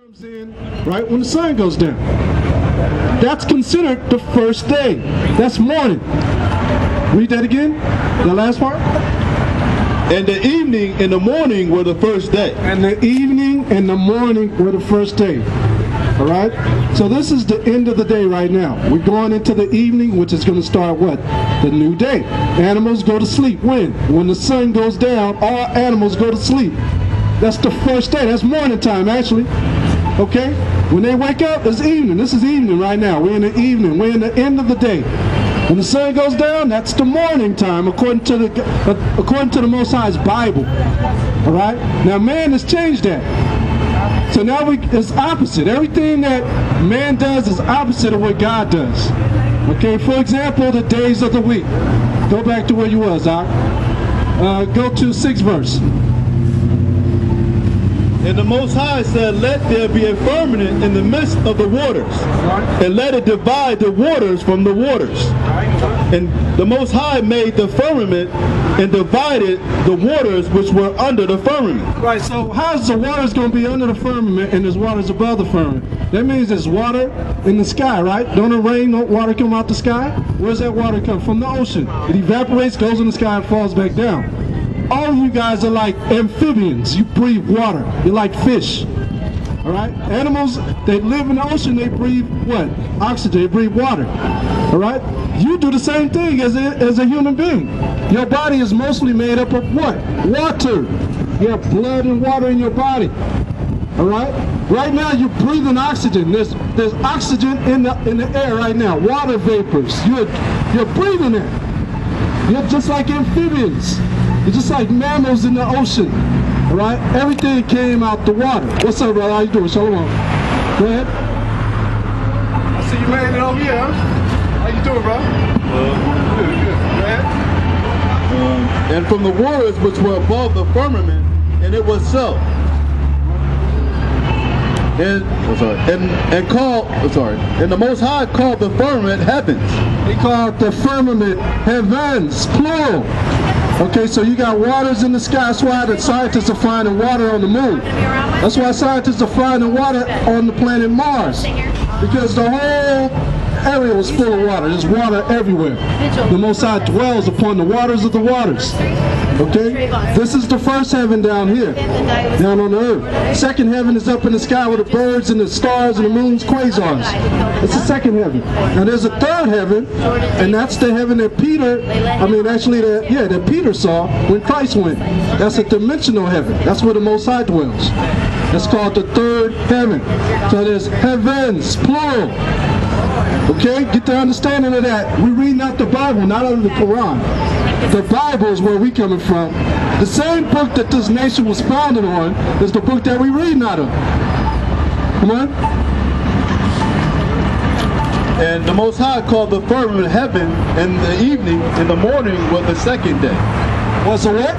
comes in right when the sun goes down. That's considered the first day. That's morning. Read that again, the last part. And the evening and the morning were the first day. And the evening and the morning were the first day. All right? So this is the end of the day right now. We're going into the evening, which is going to start what? The new day. Animals go to sleep. When? When the sun goes down, all animals go to sleep. That's the first day. That's morning time, actually. Okay? When they wake up, it's evening. This is evening right now. We're in the evening. We're in the end of the day. When the sun goes down, that's the morning time, according to the Most High's Bible. All right? Now, man has changed that. So now it's opposite. Everything that man does is opposite of what God does. Okay? For example, the days of the week. Go back to where you was, Doc. Go to 6th verse. And the Most High said, let there be a firmament in the midst of the waters, and let it divide the waters from the waters. And the Most High made the firmament and divided the waters which were under the firmament. Right, so how's the waters going to be under the firmament and there's waters above the firmament? That means there's water in the sky, right? Don't it rain, don't water come out the sky? Where's that water come? From the ocean. It evaporates, goes in the sky, and falls back down. All of you guys are like amphibians. You breathe water. You're like fish. All right? Animals, they live in the ocean. They breathe what? Oxygen. They breathe water. All right? You do the same thing as a human being. Your body is mostly made up of what? Water. You have blood and water in your body. All right? Right now, you're breathing oxygen. There's oxygen in the air right now. Water vapors. You're breathing it. You're just like amphibians. You're just like mammals in the ocean, all right? Everything came out the water. What's up, brother? How you doing? Shalom. Go ahead. I see you made it over here, huh? How you doing, bro? Good. Go ahead. And from the waters which were above the firmament, and it was so. And the Most High called the firmament heavens. He called the firmament heavens, plural. Okay, so you got waters in the sky. That's why the scientists are finding water on the moon. That's why scientists are finding water on the planet Mars. Because the whole area was full of water. There's water everywhere. The Most High dwells upon the waters of the waters. Okay? This is the first heaven down here, down on the earth. Second heaven is up in the sky with the birds and the stars and the moons, quasars. It's the second heaven. Now there's a third heaven, and that's the heaven that that Peter saw when Christ went. That's a dimensional heaven. That's where the Most High dwells. That's called the third heaven. So there's heavens, plural. Okay, get the understanding of that. We're reading out the Bible, not out of the Quran. The Bible is where we're coming from. The same book that this nation was founded on is the book that we're reading out of. Come on. And the Most High called the firmament heaven, and the evening and the morning was the second day. What's the what?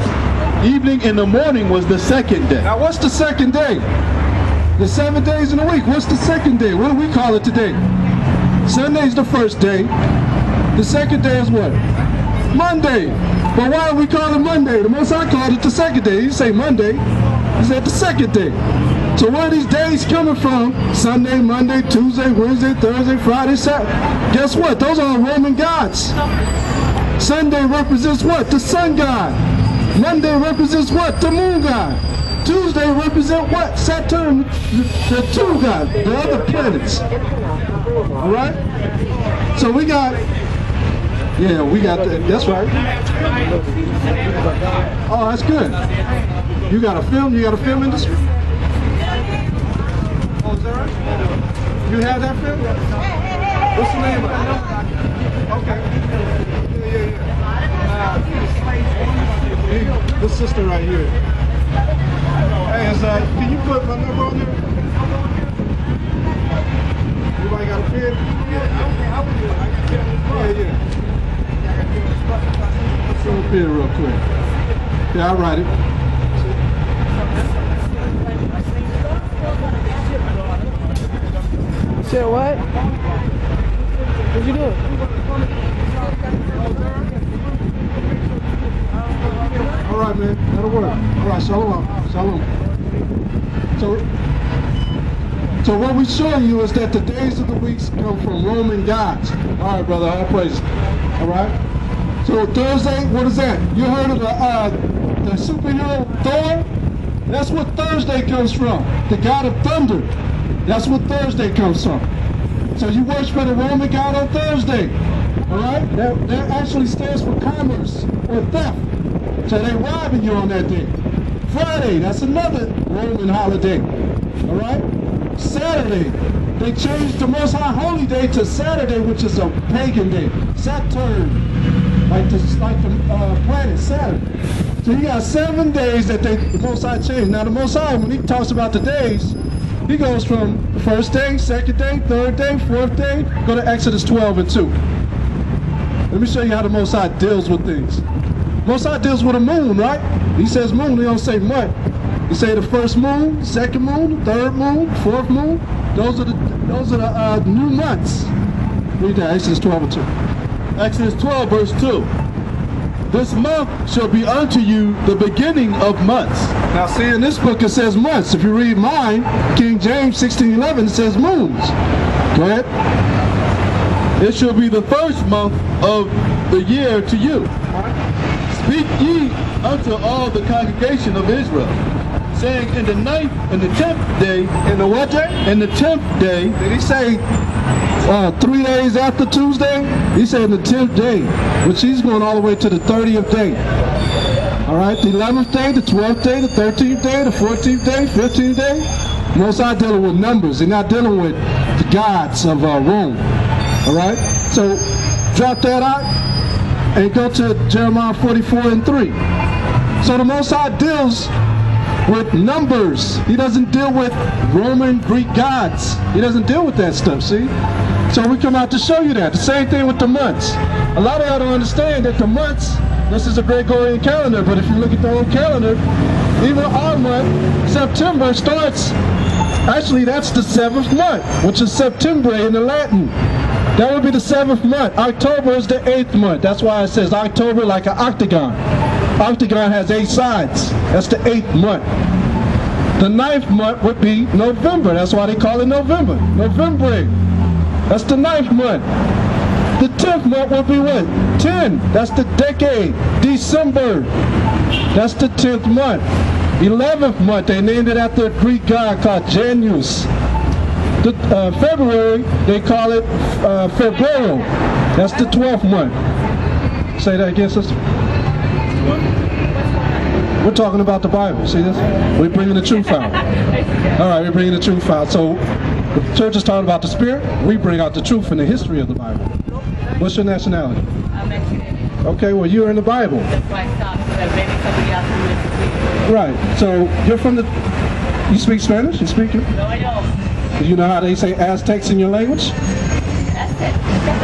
Evening and the morning was the second day. Now what's the second day? The 7 days in a week. What's the second day? What do we call it today? Sunday's the first day. The second day is what? Monday. But why do we call it Monday? The Most High called it the second day. He didn't say Monday. He said the second day. So where are these days coming from? Sunday, Monday, Tuesday, Wednesday, Thursday, Friday, Saturday. Guess what? Those are Roman gods. Sunday represents what? The sun god. Monday represents what? The moon god. Tuesday represents what? Saturn, the two god, the other planets. All right? So we got that. That's right. Oh, that's good. You got a film industry? Oh, is that right? You have that film? What's the name of it? Okay. Yeah. This sister right here. Hey, can you put my number on there? Everybody got a pen? Yeah. Throw a pen real quick. Yeah, I'll write it. Said what? What'd you do? All right, man. That'll work. All right, shalom. Shalom. So, So what we're showing you is that the days of the weeks come from Roman gods. All right, brother, all praise. All right. So Thursday, what is that? You heard of the superhero Thor? That's what Thursday comes from. The god of thunder. That's what Thursday comes from. So you worship the Roman god on Thursday. All right. That actually stands for commerce or theft. So they're robbing you on that day. Friday, that's another Roman holiday. All right. Saturday, they changed the Most High Holy Day to Saturday, which is a pagan day. Saturn, like the planet Saturn. So you got 7 days that the Most High changed. Now the Most High, when he talks about the days, he goes from first day, second day, third day, fourth day. Go to Exodus 12 and 2. Let me show you how the Most High deals with things. Most High deals with a moon, right? He says moon, he don't say month. You say the first moon, second moon, third moon, fourth moon. Those are the new months. Read that, Exodus 12 and 2. Exodus 12, verse 2. This month shall be unto you the beginning of months. Now see, in this book it says months. If you read mine, King James 16:11, it says moons. Go ahead. It shall be the first month of the year to you. Speak ye unto all the congregation of Israel, saying, in the 9th and the 10th day. In the what day? In the 10th day. Did he say 3 days after Tuesday? He said the 10th day, which he's going all the way to the 30th day. All right, the 11th day, the 12th day, the 13th day, the 14th day, 15th day. Most are dealing with numbers. They're not dealing with the gods of Rome. All right, so drop that out and go to Jeremiah 44 and 3. So the Most High deals with numbers. He doesn't deal with Roman, Greek gods. He doesn't deal with that stuff, see? So we come out to show you that. The same thing with the months. A lot of y'all don't understand that the months, this is a Gregorian calendar, but if you look at the old calendar, even our month, September, starts, actually that's the 7th month, which is September in the Latin. That would be the 7th month. October is the 8th month. That's why it says October like an octagon. Octagon has 8 sides. That's the 8th month. The 9th month would be November. That's why they call it November. November. That's the 9th month. The 10th month would be what? 10. That's the decade. December. That's the 10th month. 11th month, they named it after a Greek god called Janus. February, they call it February. That's the 12th month. Say that again, sister. We're talking about the Bible. See this? We're bringing the truth out. All right, we're bringing the truth out. So the church is talking about the Spirit. We bring out the truth and the history of the Bible. What's your nationality? I'm Mexican. Okay, well, you're in the Bible. That's why I stopped, so that maybe somebody else can listen to you. Right. So you're from the... You speak Spanish? You speak it? No, I don't. Do you know how they say Aztecs in your language? Aztec.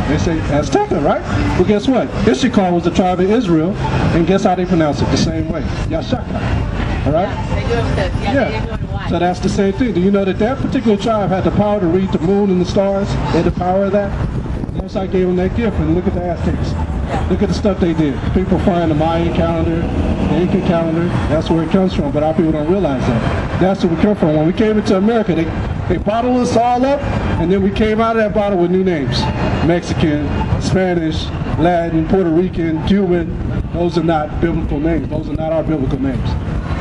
They say Azteca, right? Well, guess what? Issachar was the tribe of Israel, and guess how they pronounce it? The same way. Yashaka. All right? Yeah, they do it with the, Yeah. they do it with wine. So that's the same thing. Do you know that that particular tribe had the power to read the moon and the stars? They had the power of that? Most I gave them that gift, and look at the Aztecs. Look at the stuff they did. People find the Mayan calendar, the Inca calendar. That's where it comes from, but our people don't realize that. That's where we come from. When we came into America, they bottled us all up, and then we came out of that bottle with new names. Mexican, Spanish, Latin, Puerto Rican, Cuban. Those are not biblical names. Those are not our biblical names.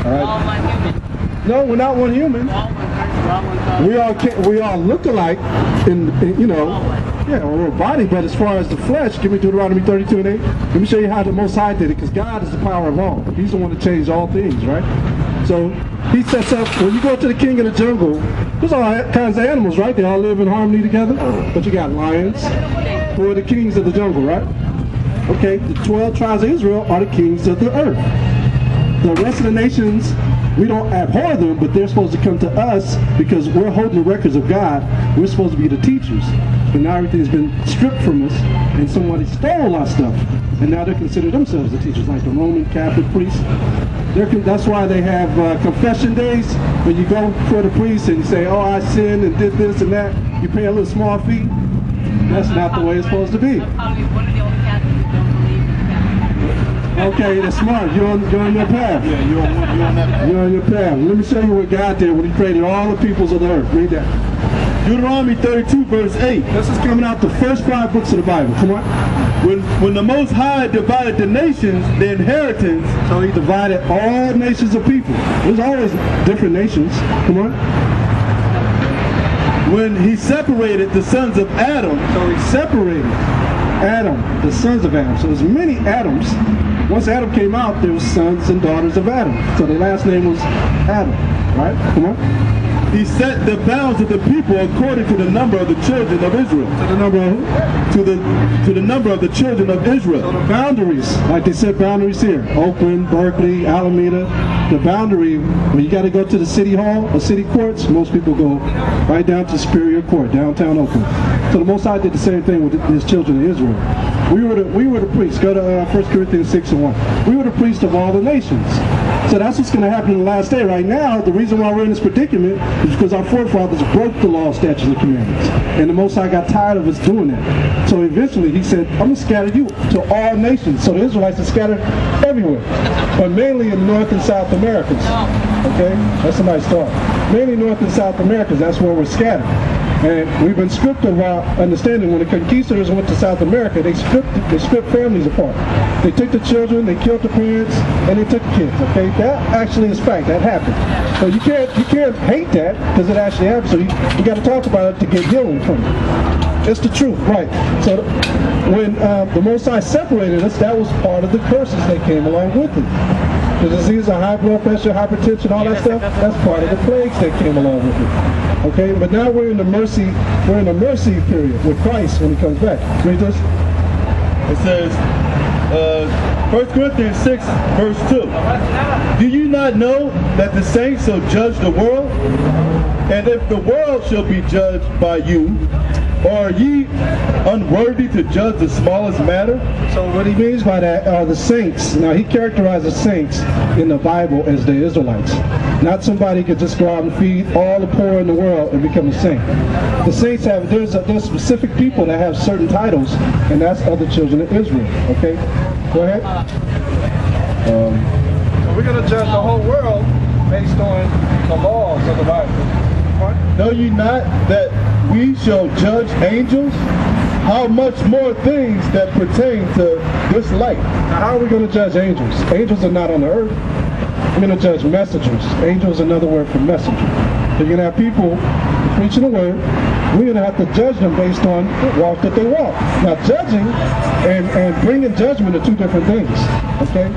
All right? All one human. No, we're not one human. All one person. All one God. We all look alike in you know, yeah, our body, but as far as the flesh, give me Deuteronomy 32 and 8. Let me show you how the Most High did it, because God is the power of all. He's the one that changed all things, right? So he sets up, when you go to the king of the jungle, there's all kinds of animals, right? They all live in harmony together. But you got lions, who are the kings of the jungle, right? Okay, the 12 tribes of Israel are the kings of the earth. The rest of the nations, we don't abhor them, but they're supposed to come to us because we're holding the records of God. We're supposed to be the teachers. But now everything's been stripped from us, and somebody stole our stuff. And now they consider themselves the teachers, like the Roman Catholic priests. That's why they have confession days, when you go for the priest and you say, oh, I sinned and did this and that. You pay a little small fee. That's not the way it's supposed to be. I'm probably one of the only Catholics that don't believe in Catholics. Okay, that's smart. You're on your path. Yeah, you're on that path. You're on your path. Let me show you what God did when he created all the peoples of the earth. Read that. Deuteronomy 32 verse 8. This is coming out the first 5 books of the Bible. Come on. When the Most High divided the nations, the inheritance. So he divided all nations of people. There's always different nations. Come on. When he separated the sons of Adam. So he separated Adam, the sons of Adam. So there's many Adams. Once Adam came out, there was sons and daughters of Adam. So the last name was Adam. Right? Come on. He set the bounds of the people according to the number of the children of Israel. To the number of who? To the number of the children of Israel. So the boundaries, like they said boundaries here, Oakland, Berkeley, Alameda, the boundary, when you got to go to the city hall or city courts, most people go right down to Superior Court, downtown Oakland. So the Most High did the same thing with his children of Israel. We were the priests. Go to 1 Corinthians 6:1. We were the priests of all the nations. So that's what's going to happen in the last day. Right now, the reason why we're in this predicament is because our forefathers broke the law, statutes, and commandments. And the Most High got tired of us doing that. So eventually he said, I'm going to scatter you to all nations. So the Israelites are scattered everywhere, but mainly in North and South Americas. Okay? That's a nice thought. Mainly North and South Americas, that's where we're scattered. And we've been stripped of our understanding. When the conquistadors went to South America, they stripped families apart. They took the children, they killed the parents, and they took the kids. Okay, that actually is fact. That happened. So you can't hate that because it actually happened. So you got to talk about it to get healing from it. It's the truth, right? So when the Most High separated us, that was part of the curses that came along with it. The disease of high blood pressure, hypertension, all that stuff, that's part of the plagues that came along with it. Okay, but now we're in the mercy period with Christ when he comes back. Read this. It says, 1 Corinthians 6 verse 2. Do you not know that the saints shall judge the world? And if the world shall be judged by you, are ye unworthy to judge the smallest matter? So what he means by that are the saints. Now he characterizes saints in the Bible as the Israelites. Not somebody could just go out and feed all the poor in the world and become a saint. The saints there's specific people that have certain titles, and that's other children of Israel. Okay? Go ahead. So we're going to judge the whole world based on the laws of the Bible. Know ye not that we shall judge angels? How much more things that pertain to this life? Now, how are we going to judge angels? Angels are not on the earth. We're going to judge messengers. Angels is another word for messenger. You're going to have people preaching the word. We're going to have to judge them based on the walk that they walk. Now, judging and bringing judgment are two different things. Okay?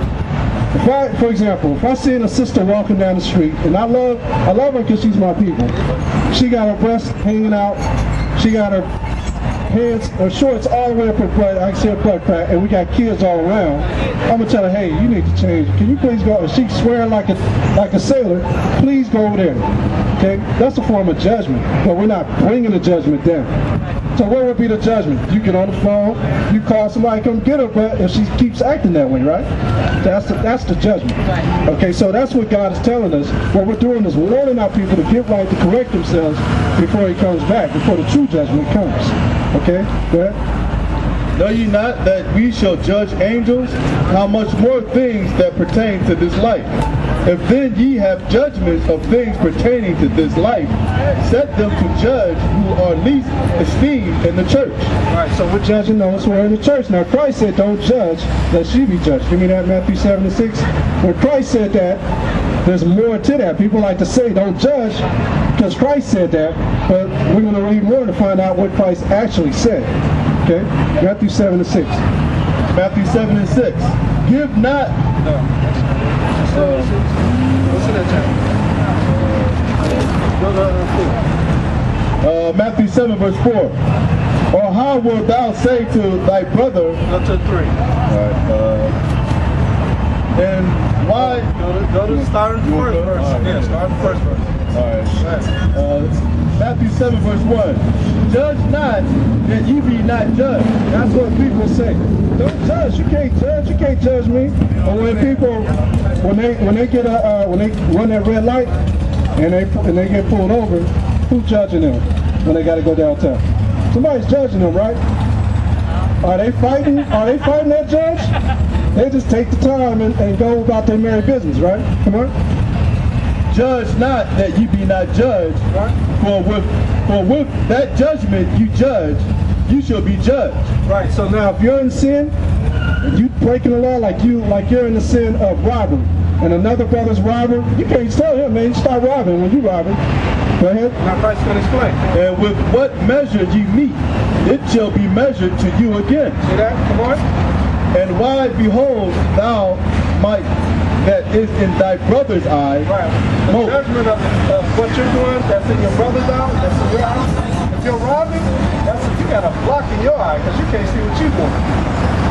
For example, if I see a sister walking down the street, and I love her because she's my people. She got her breasts hanging out. She got her hands, her shorts all the way up her butt. I can see her butt crack, and we got kids all around. I'm gonna tell her, hey, you need to change. Can you please go? If she's swearing like a sailor, please go over there. Okay, that's a form of judgment, but we're not bringing the judgment down. So what would be the judgment? You get on the phone, you call somebody, come get her, but if she keeps acting that way, right? That's the judgment. Okay, so that's what God is telling us. What we're doing is warning our people to get right, to correct themselves before he comes back, before the true judgment comes. Okay, go ahead. Know ye not that we shall judge angels? How much more things that pertain to this life? If then ye have judgments of things pertaining to this life, set them to judge who are least esteemed in the church. All right, so we're judging those who are in the church. Now Christ said, don't judge, lest ye be judged. Give me that, Matthew 7:6. When Christ said that, there's more to that. People like to say, don't judge, because Christ said that, but we're going to read more to find out what Christ actually said. Okay? Matthew 7:6. Matthew 7:6. Give not... What's in that chapter? Matthew 7 verse 4. Or how wilt thou say to thy brother... Go to 3. Alright, and why... Go to start at the first verse. Yeah, start at the first verse. Alright. Matthew 7 verse 1. Judge not, that ye be not judged. That's what people say. Don't judge. You can't judge. You can't judge me. But when people, when they run that red light and they get pulled over, who's judging them when they got to go downtown? Somebody's judging them, right? Are they fighting? Are they fighting that judge? They just take the time and go about their merry business, right? Come on. Judge not that ye be not judged, for with that judgment you judge, you shall be judged. Right. So now, if you're in sin, and you breaking the law like you're in the sin of robbery, and another brother's robbing, you can't tell him, man, stop robbing when you robbing. Go ahead. Now Christ can explain. And with what measure ye meet, it shall be measured to you again. See that? Come on. And why behold thou might that is in thy brother's eye? Right. The judgment of what you're doing, that's in your brother's eye, that's in your eye. If you're robbing, that's if you got a block in your eye because you can't see what you're doing.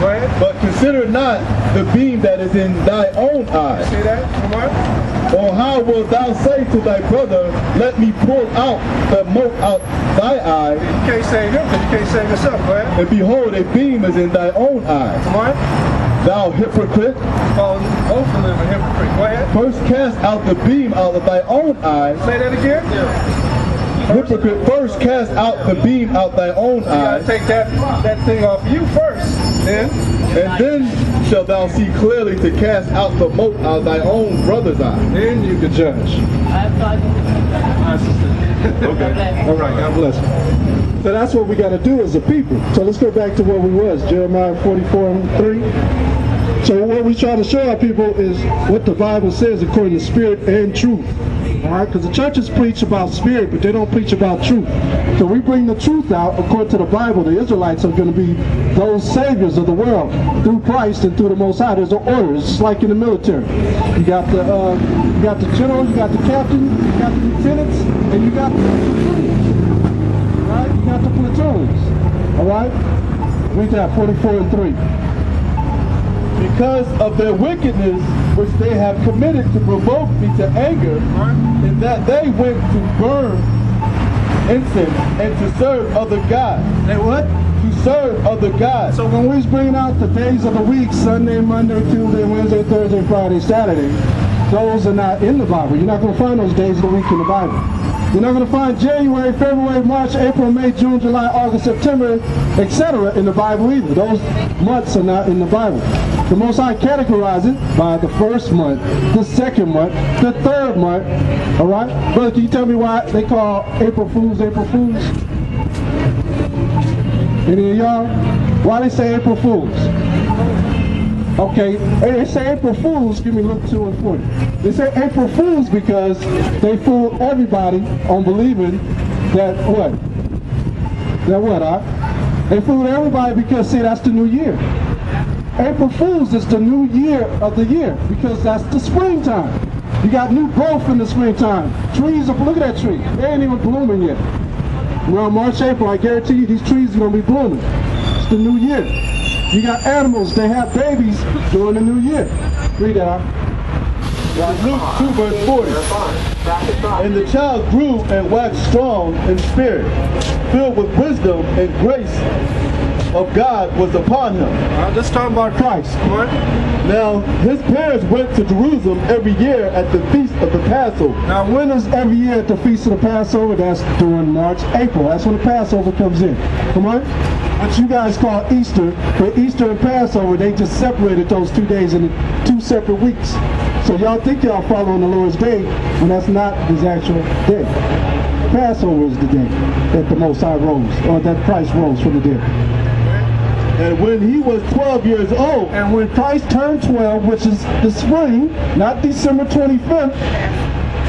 Go ahead. But consider not the beam that is in thy own eye. See that? Come on. Or how wilt thou say to thy brother, let me pull out the mote out thy eye? You can't save him because you can't save yourself. Go ahead. And behold, a beam is in thy own eye. Come on. Thou hypocrite. Both of them are hypocrite. Go ahead. First cast out the beam out of thy own eye. Say that again. Hypocrite, first cast out the beam out thy own eye. You gotta take that thing off you first. Then. And then shalt thou see clearly to cast out the mote out of thy own brother's eye. Then you can judge. Okay. All right. God bless you. So that's what we got to do as a people. So let's go back to where we was. Jeremiah 44:3. So what we try to show our people is what the Bible says according to spirit and truth. All right, because the churches preach about spirit, but they don't preach about truth. So we bring the truth out according to the Bible. The Israelites are going to be those saviors of the world through Christ and through the Most High. There's an order. It's just like in the military. You got the general, you got the captain, you got the lieutenants, and you got the platoons. Right? You got the platoons. All right. Read that 44:3. Because of their wickedness which they have committed to provoke me to anger, in that they went to burn incense and to serve other gods. They what? To serve other gods. So when we was bringing out the days of the week, Sunday, Monday, Tuesday, Wednesday, Thursday, Friday, Saturday, those are not in the Bible. You're not going to find those days of the week in the Bible. You're not going to find January, February, March, April, May, June, July, August, September, etc. in the Bible either. Those months are not in the Bible. The Most High categorize it by the first month, the second month, the third month. All right? Brother, can you tell me why they call April Fools April Fools? Any of y'all? Why they say April Fools? Okay, they say April Fools, give me Luke 2 and 40. They say April Fools because they fool everybody on believing that what? That what, huh? They fool everybody because, see, that's the new year. April Fools is the new year of the year because that's the springtime. You got new growth in the springtime. Trees are, look at that tree. They ain't even blooming yet. Around March, April, I guarantee you these trees are going to be blooming. It's the new year. You got animals, they have babies during the new year. Read that out. Luke 2 verse 40. And the child grew and waxed strong in spirit, filled with wisdom, and grace of God was upon him. Let's talk about Christ. What? Now, his parents went to Jerusalem every year at the feast of the Passover. Now, when is every year at the feast of the Passover? That's during March, April. That's when the Passover comes in. Come on? What you guys call Easter, but Easter and Passover, they just separated those 2 days into 2 separate weeks. So y'all think y'all following the Lord's day when that's not his actual day. Passover is the day that the Most High rose, or that Christ rose from the dead. And when he was 12 years old, and when Christ turned 12, which is the spring, not December 25th,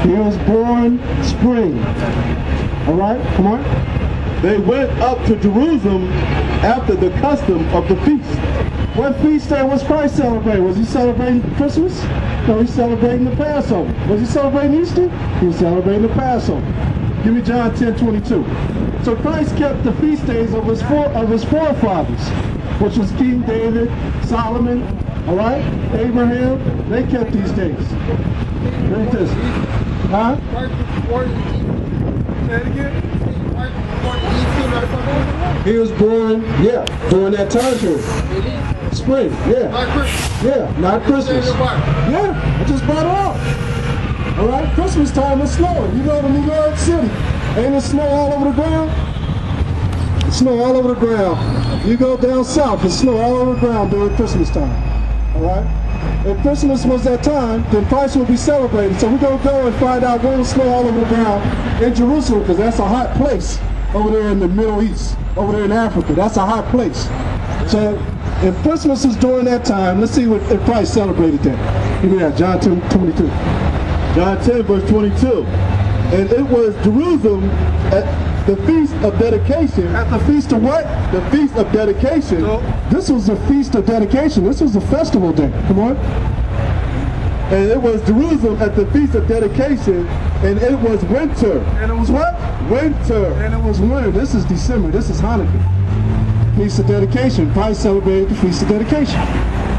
he was born spring. All right, come on. they went up to Jerusalem after the custom of the feast. What feast day was Christ celebrating? Was he celebrating Christmas? No, he's celebrating the Passover. Was he celebrating Easter? He was celebrating the Passover. Give me John 10:22. So Christ kept the feast days of his forefathers, which was King David, Solomon, all right, Abraham. They kept these days. Read this. Huh? Say it again. He was born, yeah, during that time period. Spring, yeah. Yeah, not Christmas. Yeah, I just brought it up. All right, Christmas time is snowing. You go to New York City, ain't it snow all over the ground? It's snow all over the ground. You go down south, it's snow all over the ground during Christmas time. All right? if Christmas was that time, then Christ would be celebrated. So we're going to go and find out what will snow all over the ground in Jerusalem, because that's a hot place over there in the Middle East, over there in Africa. That's a hot place. So if Christmas is during that time, let's see what if Christ celebrated that. Give me that, John 10:22. John 10, verse 22. And it was Jerusalem at the Feast of Dedication. At the Feast of what? The Feast of Dedication. So, this was the Feast of Dedication. This was a festival day. Come on. And it was Jerusalem at the Feast of Dedication, and it was winter. And it was what? Winter. And it was winter. This is December. This is Hanukkah. Feast of Dedication. Christ celebrated the Feast of Dedication,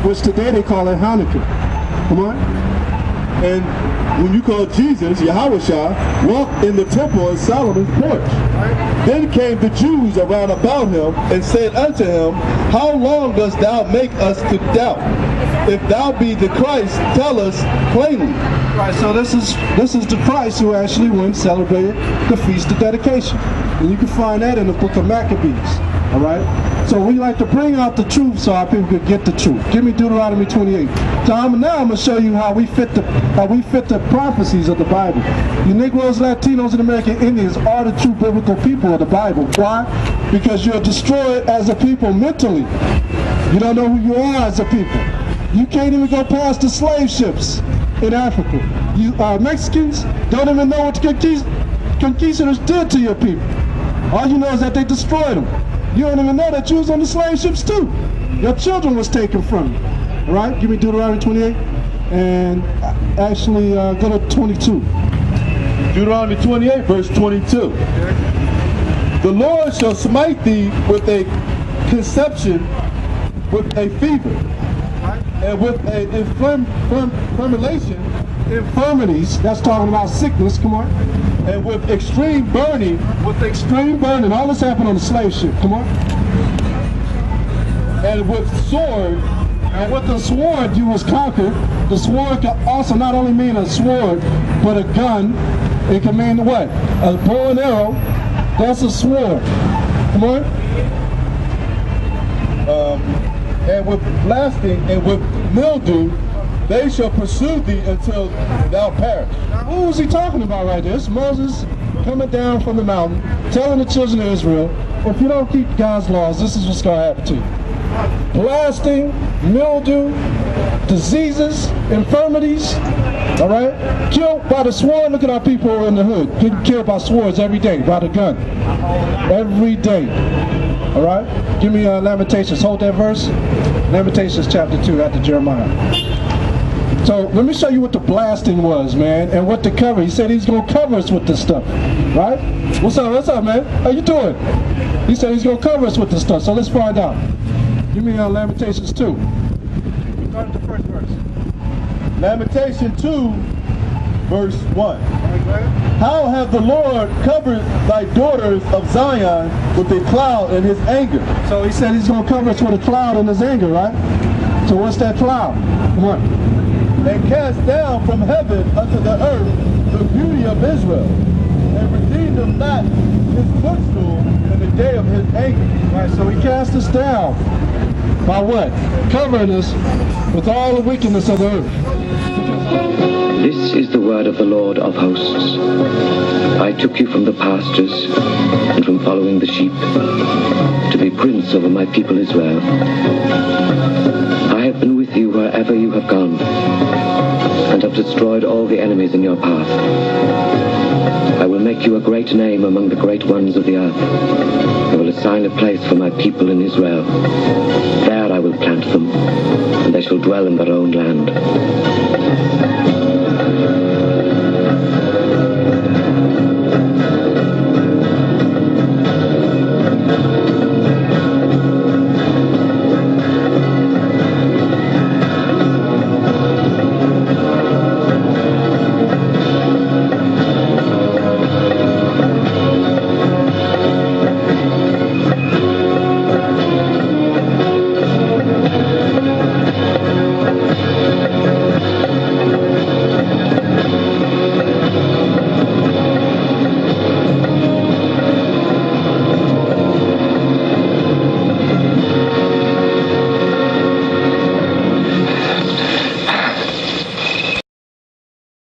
which today they call it Hanukkah. Come on. And when you call Jesus, Yahushua, walked in the temple in Solomon's porch. Then came the Jews around about him and said unto him, How long dost thou make us to doubt? If thou be the Christ, tell us plainly. Right, so this is the Christ who actually went and celebrated the Feast of Dedication. And you can find that in the book of Maccabees. All right? So we like to bring out the truth so our people could get the truth. Give me Deuteronomy 28. So now I'm going to show you how we fit the prophecies of the Bible. You Negroes, Latinos, and American Indians are the true biblical people of the Bible. Why? Because you're destroyed as a people mentally. You don't know who you are as a people. You can't even go past the slave ships in Africa. You Mexicans don't even know what the conquistadors did to your people. All you know is that they destroyed them. You don't even know that you was on the slave ships too. Your children was taken from you. All right, give me Deuteronomy 28 and actually go to 22. Deuteronomy 28, verse 22. The Lord shall smite thee with a conception, with a fever, and with an infirmities, that's talking about sickness, come on, and with extreme burning. With extreme burning, all this happened on the slave ship, come on. And with sword, and with the sword you was conquered. The sword can also not only mean a sword, but a gun. It can mean what? A bow and arrow, that's a sword. Come on. And with blasting and with mildew, they shall pursue thee until thou perish. Now, who was he talking about right there? It's Moses coming down from the mountain, telling the children of Israel, if you don't keep God's laws, this is what's going to happen to you. Blasting, mildew, diseases, infirmities, all right? Killed by the sword. Look at our people in the hood, getting killed by swords every day, by the gun. Every day. All right? Give me Lamentations. Hold that verse. Lamentations chapter 2 after Jeremiah. So let me show you what the blasting was, man, and what the cover. He said he's going to cover us with this stuff, right? What's up, man? How you doing? He said he's going to cover us with this stuff, so let's find out. Give me Lamentations 2. Start at the first verse. Lamentation 2, verse 1. How have the Lord covered thy daughters of Zion with a cloud in his anger? So he said he's going to cover us with a cloud in his anger, right? So what's that cloud? Come on. And cast down from heaven unto the earth the beauty of Israel, and redeemed them not his footstool in the day of his anger. Right, so he cast us down. By what? Covering us with all the wickedness of the earth. This is the word of the Lord of hosts. I took you from the pastures and from following the sheep to be prince over my people Israel. I have been with you wherever you have gone and have destroyed all the enemies in your path. I will make you a great name among the great ones of the earth. I will assign a place for my people in Israel. There I will plant them, and they shall dwell in their own land.